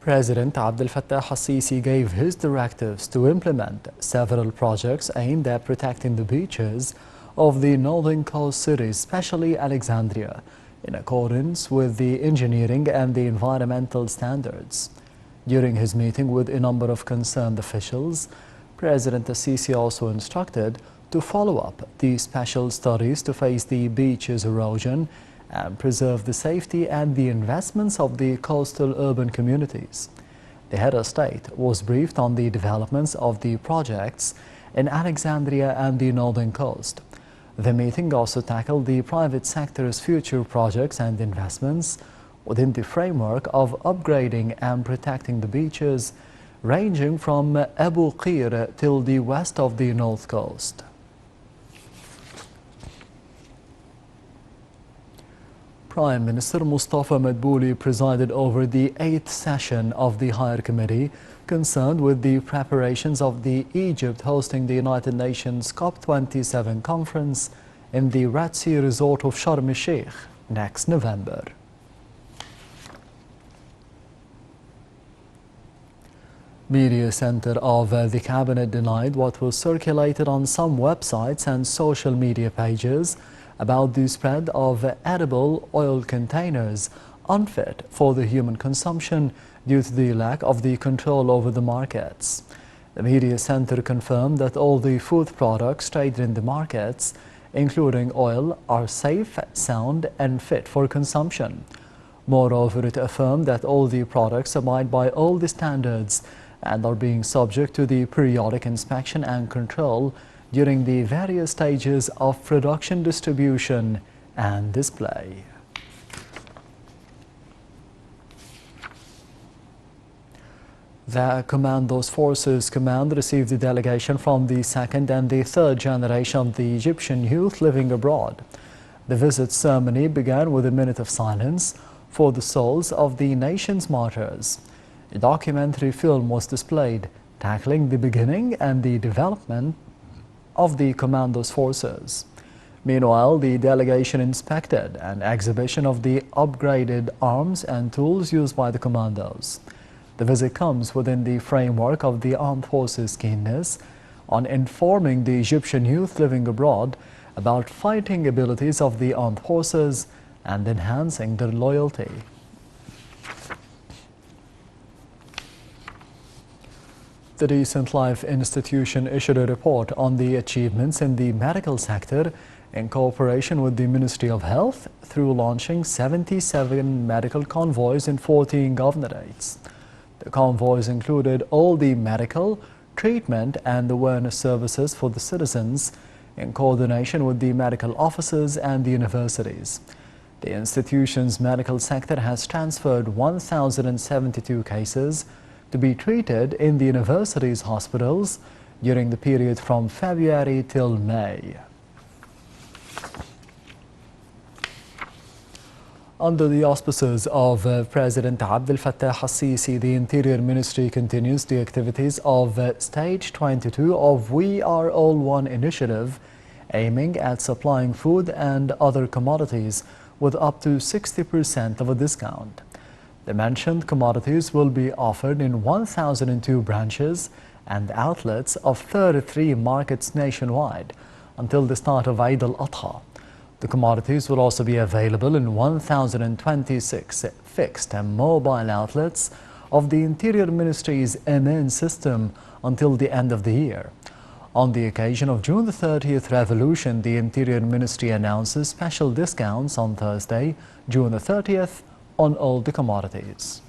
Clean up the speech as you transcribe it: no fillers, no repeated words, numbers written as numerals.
President Abdel Fattah al-Sisi gave his directives to implement several projects aimed at protecting the beaches of the northern coast cities, especially Alexandria, in accordance with the engineering and the environmental standards. During his meeting with a number of concerned officials, President al-Sisi also instructed to follow up the special studies to face the beaches erosion and preserve the safety and the investments of the coastal urban communities. The head of state was briefed on the developments of the projects in Alexandria and the northern coast. The meeting also tackled the private sector's future projects and investments within the framework of upgrading and protecting the beaches, ranging from Abu Qir till the west of the north coast. Prime Minister Mustafa Madbouli presided over the 8th session of the Higher Committee concerned with the preparations of the Egypt hosting the United Nations COP27 conference in the Red Sea resort of Sharm el-Sheikh next November. Media Center of the Cabinet denied what was circulated on some websites and social media pages about the spread of edible oil containers unfit for the human consumption due to the lack of the control over the markets. The Media Center confirmed that all the food products traded in the markets, including oil, are safe, sound and fit for consumption. Moreover, it affirmed that all the products abide by all the standards and are being subject to the periodic inspection and control during the various stages of production, distribution and display. The Commandos Forces Command received a delegation from the second and the third generation of the Egyptian youth living abroad. The visit ceremony began with a minute of silence for the souls of the nation's martyrs. A documentary film was displayed, tackling the beginning and the development of the Commandos Forces. Meanwhile, the delegation inspected an exhibition of the upgraded arms and tools used by the Commandos. The visit comes within the framework of the Armed Forces' keenness on informing the Egyptian youth living abroad about fighting abilities of the armed forces and enhancing their loyalty. The Decent Life Institution issued a report on the achievements in the medical sector in cooperation with the Ministry of Health through launching 77 medical convoys in 14 governorates. The convoys included all the medical, treatment and awareness services for the citizens in coordination with the medical officers and the universities. The institution's medical sector has transferred 1,072 cases to be treated in the university's hospitals during the period from February till May. Under the auspices of President Abdel Fattah al-Sisi, the Interior Ministry continues the activities of Stage 22 of We Are All One initiative, aiming at supplying food and other commodities with up to 60% of a discount. The mentioned commodities will be offered in 1,002 branches and outlets of 33 markets nationwide until the start of Eid al-Adha. The commodities will also be available in 1,026 fixed and mobile outlets of the Interior Ministry's MN system until the end of the year. On the occasion of June the 30th Revolution, the Interior Ministry announces special discounts on Thursday, June the 30th, on all the commodities.